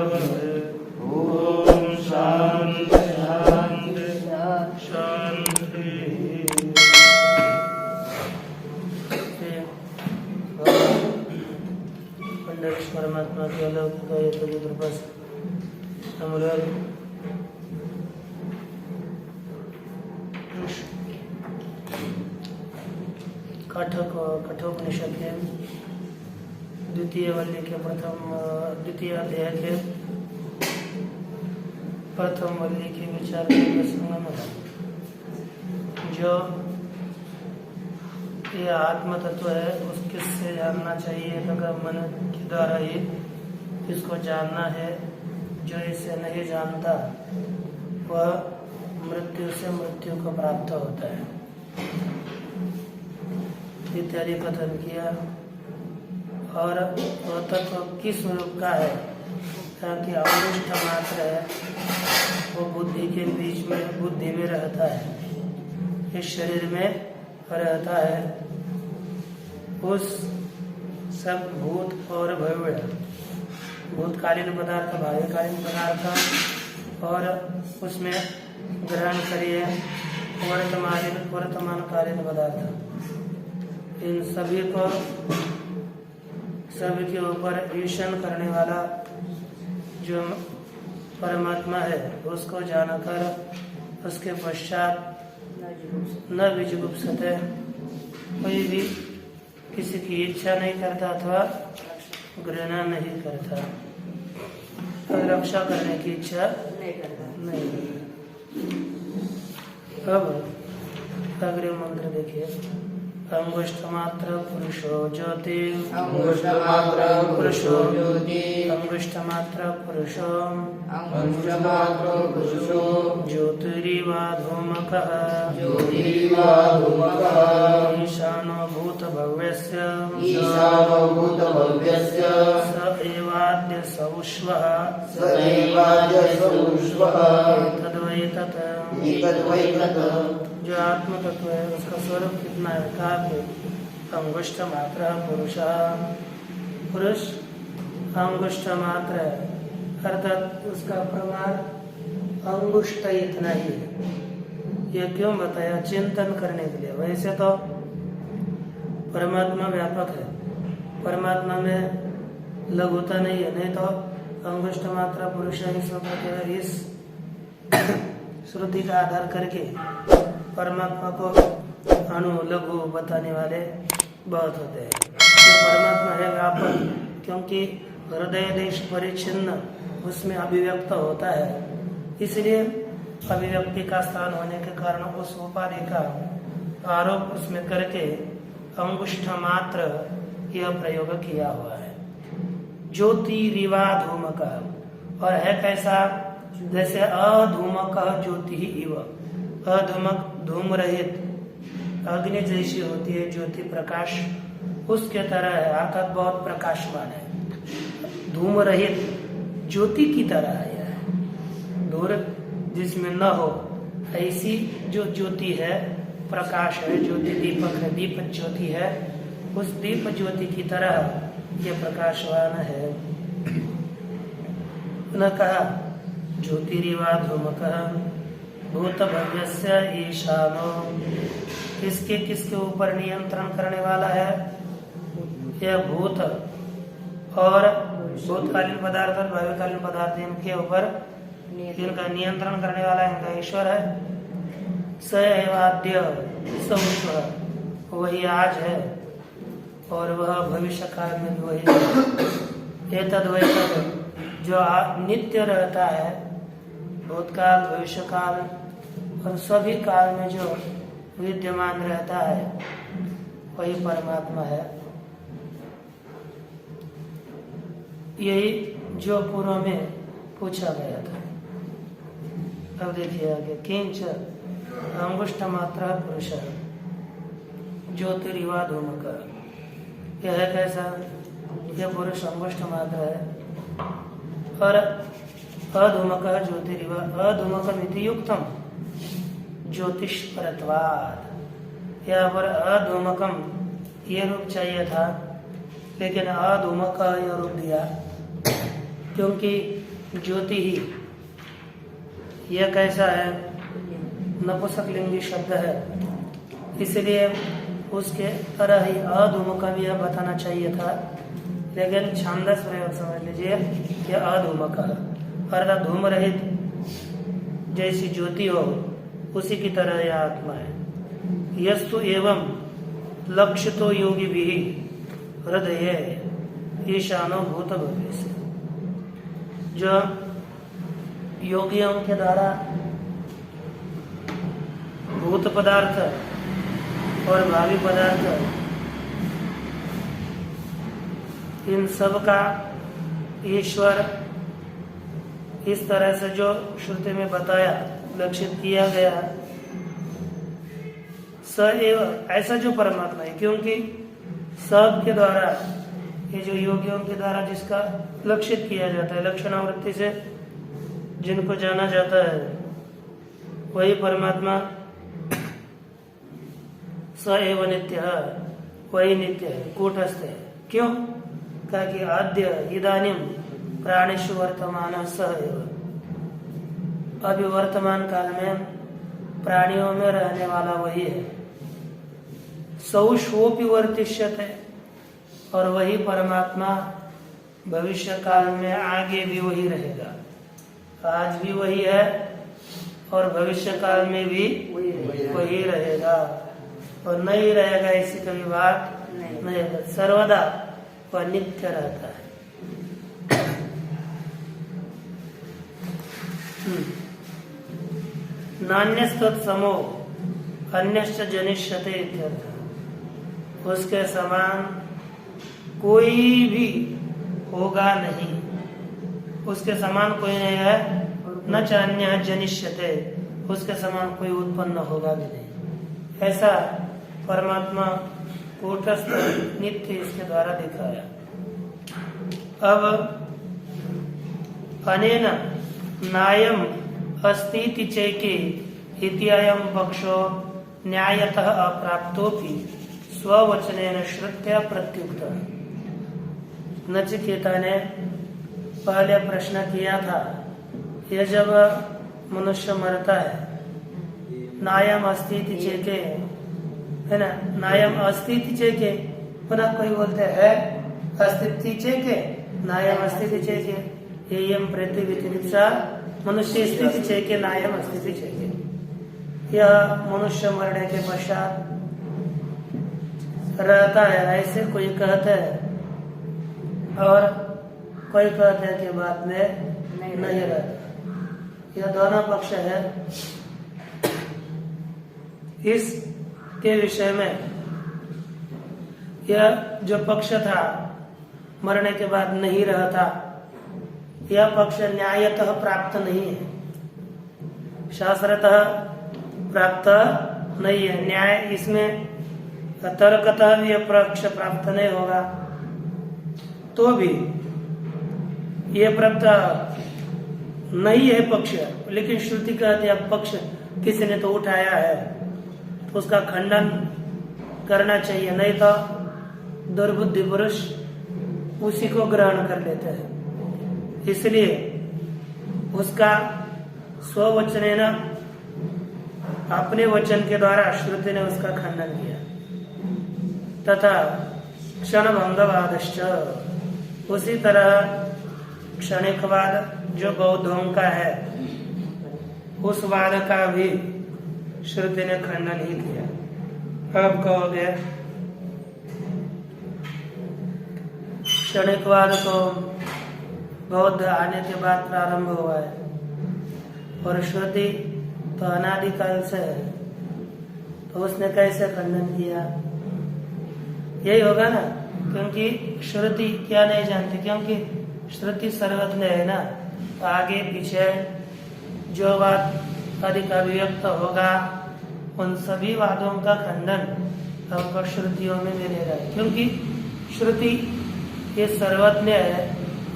ओम शांति शांति शांति। पंडित परमात्मा की अलौकिक कृपा से हम लोग कठोपनिषद के द्वितीय वल्ली के द्वितीय अध्याय के प्रथम वल्ली के विचार के प्रसंग में जो ये आत्म तत्व है उसके से जानना चाहिए, अगर मन के द्वारा ही इसको जानना है। जो इसे नहीं जानता वह मृत्यु से मृत्यु को प्राप्त होता है इत्यादि कथन किया। और वह तत्व किस रूप का है, क्योंकि अवनिष्ठ मात्र है, वो बुद्धि के बीच में, बुद्धि में रहता है, इस शरीर में रहता है। उस सब भूत और भव्य, भूतकालीन पदार्थ, भाविकालीन पदार्थ और उसमें ग्रहण करिए वर्तमानकालीन पदार्थ, इन सभी को, सभी के ऊपर ईशन करने वाला जो परमात्मा है उसको जानकर उसके पश्चात न विजुगुप्सते, कोई भी किसी की इच्छा नहीं करता अथवा घृणा नहीं करता, रक्षा करने की इच्छा नहीं। अब अग्रिम मंत्र देखिए। अंगुष्ठ मात्र पुरुषो ज्योति, अंगुष्ठ मात्र पुरुषो ज्योति, अंगुष्ठ मात्र पुरुषो, अंगुष्ठ मात्र पुरुषो ज्योतिरिवा धूमकः, ज्योतिरिवा धूमकः, ईशानो भूत भव्यस्य, ईशानो भूत भव्यस्य, स एवाद्य सौष्वः, स एवाद्य सौष्वः, तद्वै तत्, एतद्वै तत्। जो आत्म तत्व है उसका स्वरूप कितना है, कहा कि अंगुष्ठ मात्र पुरुष अंगुष्ठ मात्र है, अर्थात उसका प्रमाण अंगुष्ठ इतना ही है। ये क्यों बताया, चिंतन करने के लिए। वैसे तो परमात्मा व्यापक है, परमात्मा में लघुता नहीं है, नहीं तो अंगुष्ठ मात्र पुरुष इस श्रुति का आधार करके परमात्मा को अणु लघु बताने वाले बहुत होते हैं। तो परमात्मा है व्यापक, क्योंकि हृदय देश परिच्छिन्न उसमें अभिव्यक्त होता है, इसलिए अभिव्यक्ति का स्थान होने के कारण उस उपाधि का आरोप उसमें करके अंगुष्ठ मात्र यह प्रयोग किया हुआ है। ज्योतिरिवा धूमक, और है कैसा, जैसे अधूमक ज्योति इव, अधूमक धूम रहित अग्नि जैसी होती है ज्योति प्रकाश, उसके तरह है, अर्थात बहुत प्रकाशवान है। धूम रहित ज्योति की तरह है, दूर जिसमें न हो ऐसी जो ज्योति है, प्रकाश है, ज्योति दीपक है, दीप ज्योति है, उस दीप ज्योति की तरह ये प्रकाशवान है। न कहा ज्योतिरिवा धूमकः भूत भव्यस्य ईशानो, किसके ऊपर नियंत्रण करने वाला है, यह भूत और भूतकालीन पदार्थ और भाविकालीन पदार्थ, इनके ऊपर इनका नियंत्रण करने वाला इनका ईश्वर है। स एवाद्य सौष्वः, वही आज है और वह भविष्य काल में वही है। एतद्वै तत्, जो नित्य रहता है, भूतकाल भविष्य काल और सभी काल में जो विद्यमान रहता है वही परमात्मा है। यही जो पूर्व में पूछा गया था। अब देखिए आगे। किंच अंगुष्ठ मात्र पुरुष ज्योतिरिवा धूमक, यह है कैसा, यह पुरुष अंगुष्ठ मात्र है और अधूमक ज्योतिरिवा, अधूमकमिति युक्तम ज्योतिष परत्वाद, यहाँ पर अधूमकम ये रूप चाहिए था, लेकिन अधूमक यह रूप दिया, क्योंकि ज्योति ही, यह कैसा है? नपुंसकलिंगी शब्द है, इसलिए उसके तरह ही अधूम का भी यह बताना चाहिए था, लेकिन छांदस प्रयोग समझ लीजिए यह अधूमक है, अर्थात धूम रहित जैसी ज्योति हो उसी की तरह यह आत्मा है। यस्तु एवं लक्षितो योगी भी हृदय ईशानो भूत भविष्य, जो योगियों के द्वारा भूत पदार्थ और भावी पदार्थ इन सब का ईश्वर इस तरह से जो श्रुति में बताया, लक्षित किया गया, स एव, ऐसा जो परमात्मा है, क्योंकि सब के द्वारा, ये जो योगियों के द्वारा जिसका लक्षित किया जाता है, लक्षणावृत्ति से जिनको जाना जाता है, वही परमात्मा स एव नित्य है, वही नित्य है, कूटस्थ है। क्यों? कहा कि आद्य इदानीम प्राणेषु वर्तमान स एव, अभी वर्तमान काल में प्राणियों में रहने वाला वही है। सौष्वोपि वर्तिष्यते, और वही परमात्मा भविष्य काल में आगे भी वही रहेगा। आज भी वही है और भविष्य काल में भी वही रहेगा, और नहीं रहेगा इसी कभी बात नहीं है, सर्वदा वह नित्य रहता है। नान्यस्तत्समो अन्यश्च जनिष्यते इत्यर्थ, उसके समान कोई भी होगा नहीं, उसके समान कोई नहीं है। न चान्य जनिष्यते, उसके समान कोई उत्पन्न होगा भी नहीं। ऐसा परमात्मा कूटस्थ नित्य इसके द्वारा दिखाया। अब अनेन नायम अस्तीति चैके इत्ययं पक्षो न्यायतः अप्राप्तोपि स्ववचनेन श्रुत्या प्रत्युक्त। नचिकेता ने पहले प्रश्न किया था, यह जब मनुष्य मरता है, नायम अस्तीति चेके, है ना, नायम अस्तीति चेके, पुनः कोई बोलते है अस्तित्व चेके, नायम अस्तित्व चेके, एयम पृथ्वी मनुष्य स्थिति चेके, नायम अस्तित्व चेके। यह मनुष्य मरने के पश्चात रहता है, ऐसे कोई कहते हैं, और कोई कहते हैं कि बाद में नहीं रहता। यह दोनों पक्ष है। इस के विषय में यह जो पक्ष था मरने के बाद नहीं रहता, यह पक्ष न्यायतः प्राप्त नहीं है, शास्त्रतः प्राप्त नहीं है। न्याय इसमें तर्कतः भी यह पक्ष प्राप्त नहीं होगा, तो भी यह प्राप्त नहीं है पक्ष, लेकिन श्रुति कहती है पक्ष किसी ने तो उठाया है, तो उसका खंडन करना चाहिए, नहीं तो दुर्बुद्धि पुरुष उसी को ग्रहण कर लेते हैं। इसलिए उसका स्ववचनेन, अपने वचन के द्वारा श्रुति ने उसका खंडन किया। तथा क्षणभंगवादश्च, उसी तरह क्षणिकवाद जो बौद्धों का है, उस वाद का भी श्रुति ने खंडन ही किया। अब कहोगे क्षणिकवाद तो बौद्ध आने के बाद प्रारंभ हुआ है, और श्रुति तो अनादिकाल से है, तो उसने कैसे खंडन किया? यही होगा ना, क्योंकि श्रुति क्या नहीं जानती, क्योंकि श्रुति सर्वज्ञ है ना, तो आगे पीछे जो बात अधिक अभिव्यक्त होगा उन सभी वादों का खंडन हमको श्रुतियों में मिलेगा, क्योंकि श्रुति ये सर्वज्ञ है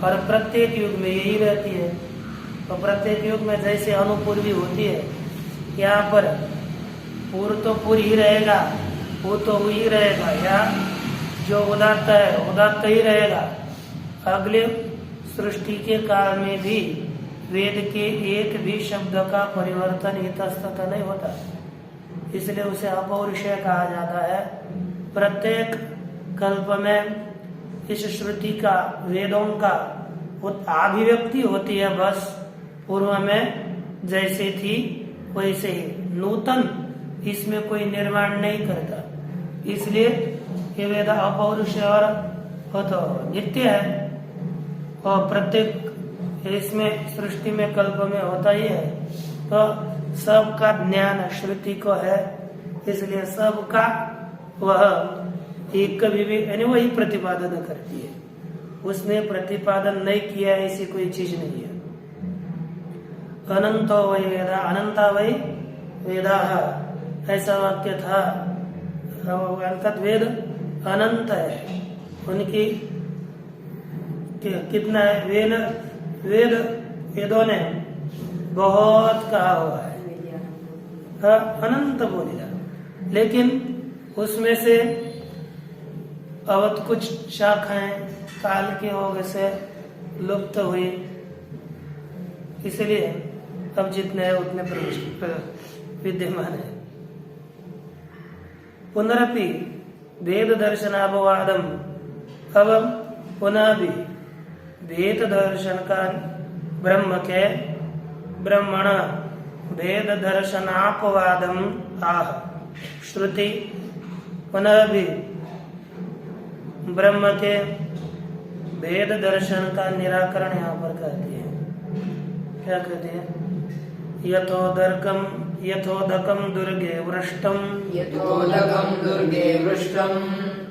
और प्रत्येक युग में यही रहती है। तो प्रत्येक युग में जैसे अनुपूर्वी होती है, यहाँ पर पूर्व तो पूर्व ही रहेगा, वो तो वही रहेगा, या जो उदात्त है उदात्त ही रहेगा। अगले सृष्टि के काल में भी वेद के एक भी शब्द का परिवर्तन इतस्ततः नहीं होता, इसलिए उसे अपौरुषेय कहा जाता है। प्रत्येक कल्प में इस श्रुति का, वेदों का अभिव्यक्ति होती है, बस पूर्व में जैसे थी वैसे ही, नूतन इसमें कोई निर्माण नहीं करता, इसलिए ये वेद अपौरुषेय और हो तो नित्य है, और प्रत्येक इसमें सृष्टि में कल्प में होता ही है, तो सबका ज्ञान श्रुति को है, इसलिए सबका वह एक कभी भी यानी वही प्रतिपादन करती है, उसने प्रतिपादन नहीं किया ऐसी कोई चीज नहीं है। अनंतो वै वेदा, अनंता वै वेदा, ऐसा वाक्य था, अर्थात वेद अनंत है, उनकी कितना है, वेदों ने बहुत कहा हुआ है, अनंत बोल दिया, लेकिन उसमें से अवत कुछ शाखाएं काल के होने से लुप्त हुई, इसलिए अब जितने हैं उतने विद्यमान है। पुनरपि वेद दर्शनापवादम, अब पुनः भी वेद दर्शन का ब्रह्म के ब्रह्मण वेद दर्शनापवादम आह, श्रुति पुनः भी ब्रह्म के वेद दर्शन का निराकरण यहाँ पर कहती है। क्या कहती है? यथोदकम दुर्गे वृष्टम, यथोदकम दुर्गे वृष्टम,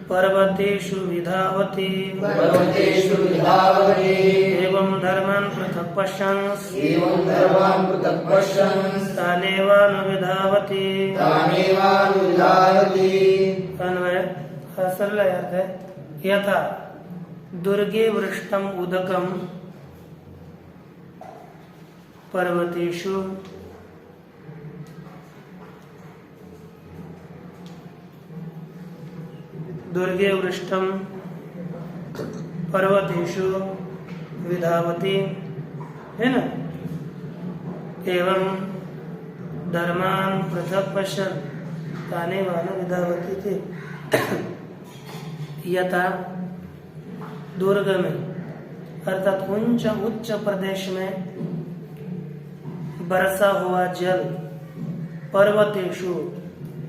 पर्वतेषु विधावती, पर्वतेषु विधावती, एवं धर्मान् पृथक् पश्यन्स्, एवं धर्मान् पृथक् पश्यन्स्, तानेवानुविधावती, तानेवानुविधावती। अन्वय सरल अर्थ है, यथा दुर्गे वृष्टम उदकम पर्वतेषु, दुर्गे वृष्टम पर्वतेषु विधावती, है ना, एवं धर्मान पृथक पश्यन् ताने वाला विधावती थे। यथा दुर्ग में अर्थात उच्च प्रदेश में बरसा हुआ जल, पर्वतेषु,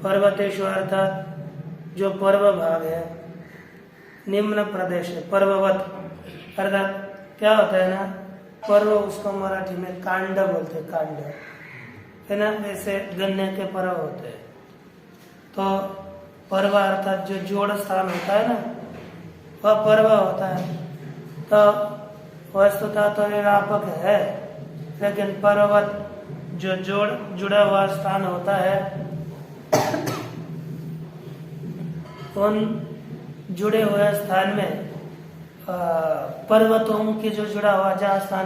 पर्वतेषु अर्थात जो पर्व भाग है, निम्न प्रदेश है, पर्ववत अर्थात क्या होता है ना, पर्व उसको मराठी में कांड बोलते हैं, कांड है ना, जैसे गन्ने के पर्व होते हैं, तो पर्व अर्थात जो जोड़ स्थान होता है ना, वह पर्व होता है। तो वस्तुतः तो व्यापक है, लेकिन पर्वत जो जुड़ा हुआ स्थान होता है, उन जुड़े हुए स्थान में पर्वतों के जो जुड़ा हुआ जहाँ स्थान,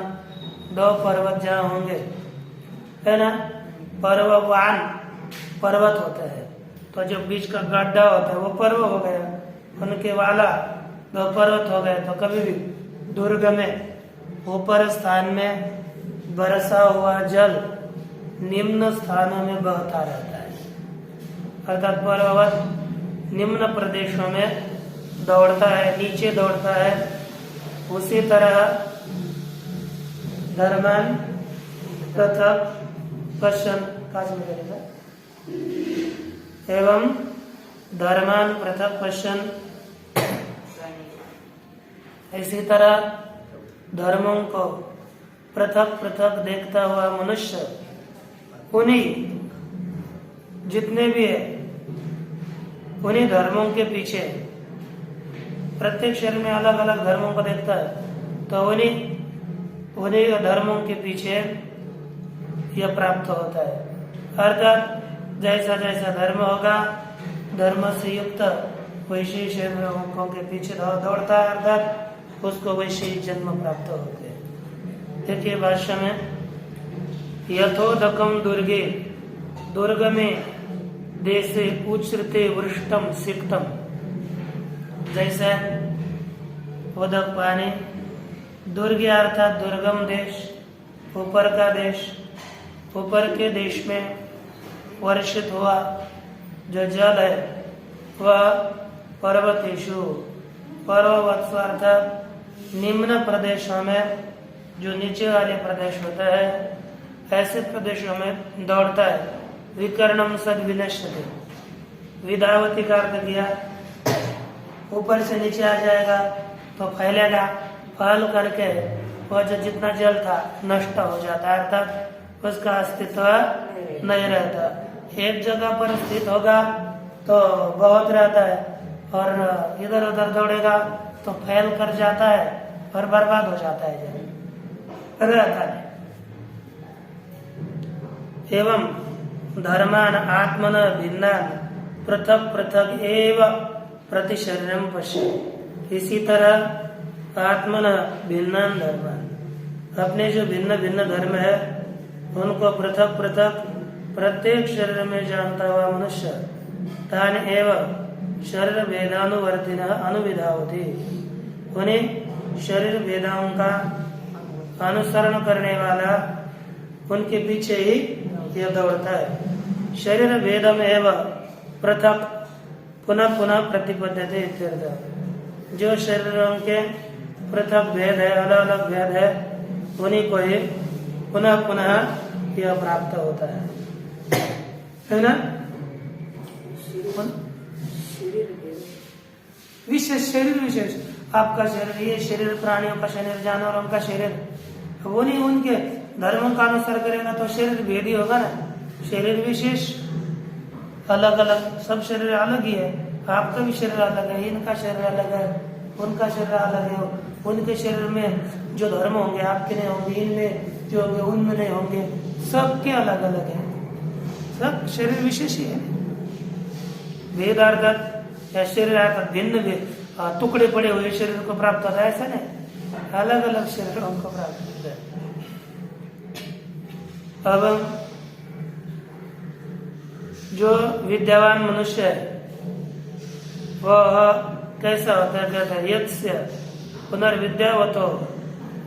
दो पर्वत जहाँ होंगे, है ना, पर्ववान पर्वत होता है, तो जो बीच का गड्ढा होता है वो पर्व हो गया, उनके वाला दो पर्वत हो गए। तो कभी भी दुर्ग में ऊपर स्थान में बरसा हुआ जल निम्न स्थानों में बहता रहता है, अर्थात पर्वत निम्न प्रदेशों में दौड़ता है, नीचे दौड़ता है। उसी तरह धर्मान पृथक पश्यन्, एवं धर्मान पृथक पश्यन्, इसी तरह धर्मों को पृथक पृथक देखता हुआ मनुष्य उन्हीं जितने भी है उन्हीं धर्मों के पीछे, प्रत्येक शरीर में अलग अलग धर्मों को देखता है, तो उन्हीं धर्मों के पीछे यह प्राप्त होता है। अर्थात जैसा जैसा धर्म होगा, धर्म से युक्त वैसे शरीरों के पीछे दौड़ता है, अर्थात उसको वैसे जन्म प्राप्त होते हैं। देखिए भाष्य में, यथोदकम दुर्गे, दुर्ग में देशे उच्चते वृष्टम सिक्तम, जैसे उदक पानी दुर्ग अर्थात दुर्गम देश, ऊपर का देश, ऊपर के देश में वर्षित हुआ जो जल है वह पर्वतेषु, पर्वत अर्थात निम्न प्रदेशों में, जो नीचे वाले प्रदेश होता है ऐसे प्रदेशों में दौड़ता है। विकर्णम सद विनश्यते, विदावती का अर्थ किया, ऊपर से नीचे आ जाएगा तो फैलेगा, फैल करके वह जो जितना जल था नष्ट हो जाता है, अर्थात उसका अस्तित्व नहीं रहता। एक जगह पर स्थित होगा तो बहुत रहता है और इधर उधर दौड़ेगा तो फैल कर जाता है और बर्बाद हो जाता है, जल रहता है। एवं धर्मान आत्मन भिन्नान पृथक पृथक एव प्रति शरीरम पश्य, इसी तरह आत्मन भिन्नान धर्मान, अपने जो भिन्न भिन्न धर्म है उनको पृथक पृथक प्रत्येक शरीर में जानता हुआ मनुष्य तान एव शरीर भेदानुवर्तिन अनुविधावती, उन्हें शरीर भेदाओं का अनुसरण करने वाला उनके पीछे ही यह दौड़ता है। शरीर भेदम एवं पृथक पुनः पुनः प्रतिपद्यते इत्यर्थ, जो शरीरों के पृथक भेद है, अलग अलग भेद है, उन्हीं को ही पुनः पुनः यह प्राप्त होता है ना। विशेष शरीर, विशेष आपका शरीर, ये शरीर प्राणियों का शरीर, जानवरों का शरीर, वो नहीं उनके धर्मों का अनुसार करेगा तो शरीर भेदी होगा ना। शरीर विशेष अलग अलग, सब शरीर अलग ही है, आपका भी शरीर अलग है, इनका शरीर अलग है, उनका शरीर अलग है। उनके शरीर में जो धर्म होंगे आपके नहीं होंगे, इनमें जो होंगे उनमें नहीं होंगे, सबके अलग अलग है, सब शरीर विशेष ही है। भेद अर्थात या शरीर अर्थात भिन्न भेद, टुकड़े पड़े हुए शरीर को प्राप्त होता है ऐसा नहीं, अलग अलग शरीरों को प्राप्त होता है। अब जो विद्यावान मनुष्य है वह कैसा होता है, कहता है यत्स्य पुनर्विद्यावतो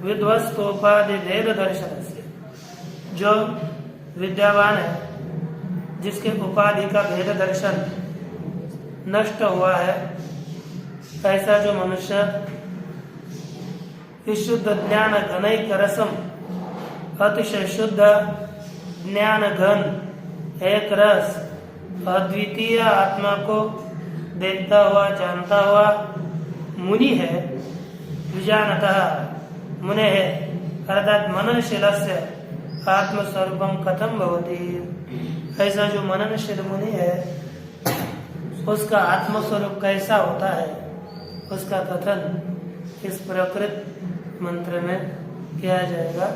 विध्वस्तोपाधि भेद दर्शन से, जो विद्यावान है जिसके उपाधि का भेद दर्शन नष्ट हुआ है, ऐसा जो मनुष्य विशुद्ध ज्ञान घनैक रसम, अतिशय शुद्ध ज्ञान घन एक रस अद्वितीय आत्मा को देखता हुआ जानता हुआ मुनि है। विजानतः मुने है अर्थात मननशील से आत्मस्वरूपम कथम भवति, ऐसा जो मननशील मुनि है उसका आत्मस्वरूप कैसा होता है, उसका कथन इस प्रकृत मंत्र में किया जाएगा,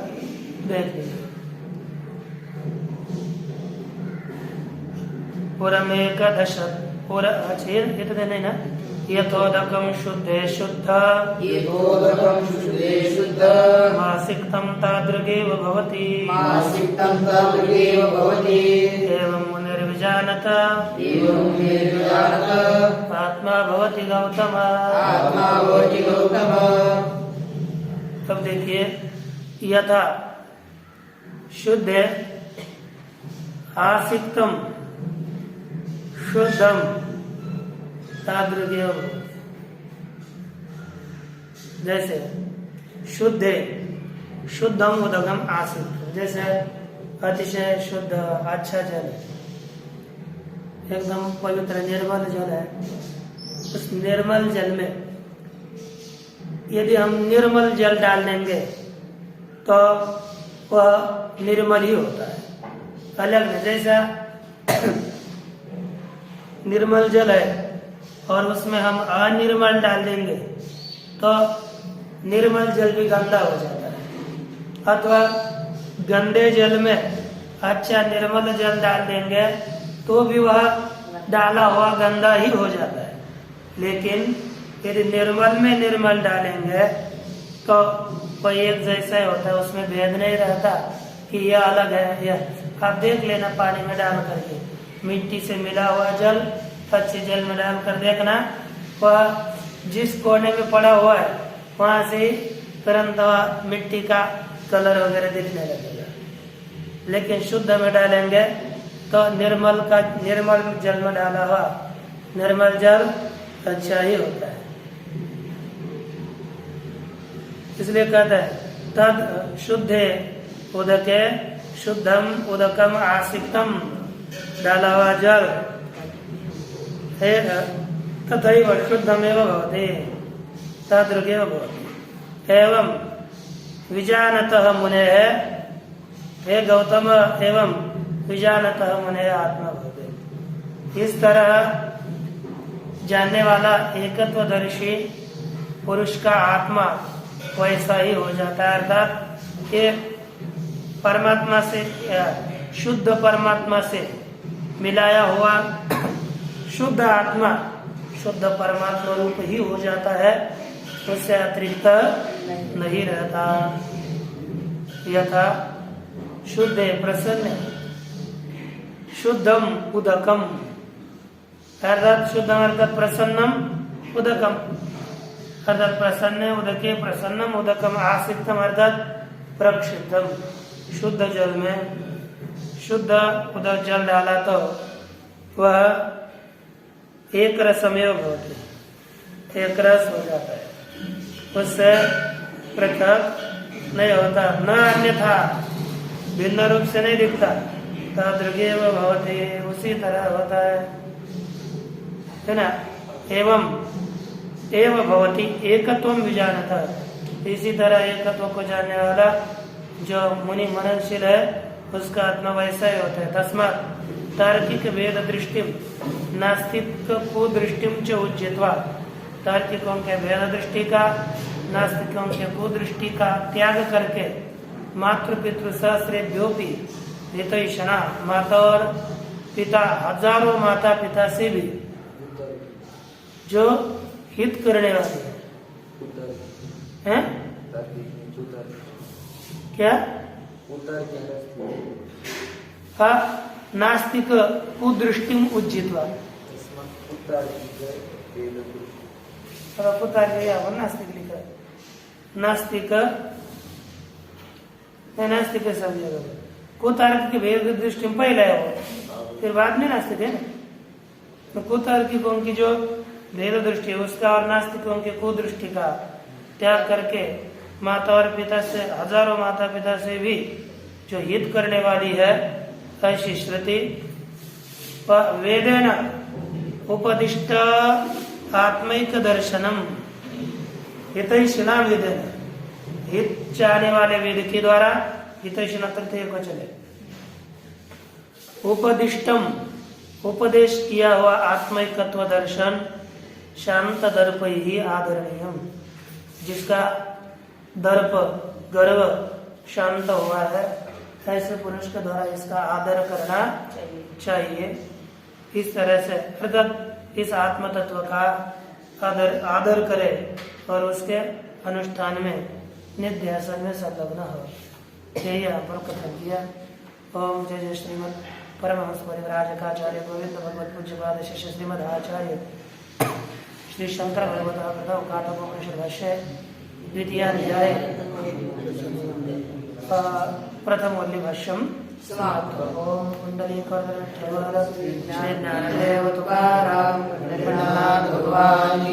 देख लीजिए। पुरमेकदश पुर अच्छे इतने नहीं ना, यथोदकम शुद्धे शुद्ध, यथोदकम शुद्धे शुद्ध, मासिकतम तादृगेव भवति, मासिकतम तादृगेव भवति, एवं मुनिर्विजानत, एवं मुनिर्विजानत, आत्मा भवति गौतम, आत्मा भवति गौतम। तब देखिए यथा शुद्ध आसिक्तम शुद्धम तादृगेव, जैसे शुद्ध शुद्धम उदगम आसिक्त, जैसे अतिशय शुद्ध अच्छा जल, एकदम पवित्र निर्मल जल है, उस निर्मल जल में यदि हम निर्मल जल डाल देंगे तो वह निर्मल ही होता है, अलग नहीं। जैसा निर्मल जल है और उसमें हम अनिर्मल डाल देंगे तो निर्मल जल भी गंदा हो जाता है, अथवा गंदे जल में अच्छा निर्मल जल डाल देंगे तो भी वह डाला हुआ गंदा ही हो जाता है। लेकिन यदि निर्मल में निर्मल डालेंगे तो कोई एक जैसा ही होता है, उसमें भेद नहीं रहता कि यह अलग है। यह आप देख लेना, पानी में डाल करके मिट्टी से मिला हुआ जल अच्छे जल में डाल कर देखना, वह जिस कोने में पड़ा हुआ है वहां से तुरंत मिट्टी का कलर वगैरह दिखने लगेगा। लेकिन शुद्ध में डालेंगे तो निर्मल जल में डाला हुआ निर्मल जल अच्छा ही होता है। इसलिए कहते हैं तद शुद्धे उदके शुद्धम उदकम आसिक्तम, डाला हुआ जल तथैव शुद्धमेव भवति तदृगेव भवति। एवं विजानतः मुनेः, हे गौतम एवं विजानतः मुनेः आत्मा भवति। इस तरह जानने वाला एकत्वदर्शी पुरुष का आत्मा वैसा ही हो जाता है। अर्थात ये परमात्मा से शुद्ध परमात्मा से मिलाया हुआ शुद्ध आत्मा शुद्ध परमात्मा रूप ही हो जाता है, उससे अतिरिक्त नहीं रहता। यथा शुद्ध प्रसन्न शुद्धम उदकम, अर्थात शुद्धम अर्थात प्रसन्नम उदकम, अर्थात प्रसन्न उदके प्रसन्नम उदकम आसिक्तम अर्थात प्रक्षिप्तम। शुद्ध जल में शुद्ध उदक जल डाला तो वह एक रसमेव भवति, एक रस हो जाता है, उससे पृथक नहीं होता, न अन्यथा भिन्न रूप से नहीं दिखता। तदृगेव भवति, उसी तरह होता है ना। एवं एव भवति एकत्वम विजानतः, इसी तरह एकत्व को जानने वाला जो मुनि मननशील है उसका आत्मा वैसा ही होता है। तस्मात् तार्किक वेद दृष्टि नास्तिक कुदृष्टिम च उज्जित्वा, तार्किकों के वेद दृष्टि का नास्तिकों के कुदृष्टि का त्याग करके मातृ पितृ सहस्रेभ्योपि हितैषणा, माता और पिता हजारों माता पिता से भी जो हित करने वाले हैं क्या नास्तिक कुदृष्टि उज्जित्वा, नास्तिक लिखा है, नास्तिक नास्तिक समझेगा। कुतार्किक वेद दृष्टि में पहले है वो, फिर बाद में नास्तिक है ना। तो कुतार्किकों की जो भेद दृष्टि है उसका और नास्तिकों की कुदृष्टि का त्याग करके माता और पिता से हजारों माता पिता से भी जो हित करने वाली है ऐसी श्रुति वेदेन उपदिष्ट आत्मिक दर्शनम हितैषिणा वेदेन, हित चाहने वाले वेद के द्वारा हितैषिणा तृतीय को चले उपदिष्टम उपदेश किया हुआ आत्मिकत्व दर्शन शांत दर्प ही आदरणीयम, जिसका दर्प गर्व शांत हुआ है ऐसे पुरुष के द्वारा इसका आदर करना चाहिए। इस तरह से अर्थात इस आत्म तत्व का आदर करे और उसके अनुष्ठान में निध्यासन में संलग्न हो। यही यहाँ पर कथन किया। ओम जय जय श्रीमद परमहंस परिव्राजकाचार्य गोविंद भगवत पूज्यपाद शिष्य श्रीमद आचार्य श्री शंकर भगवत काठोपनिषद भाष्य द्वितीयाध्याय प्रथम वल्ली भाष्यम समाप्त। ओम कुंडलीकर्ण श्री ज्ञानदेव तुकाराम भगवान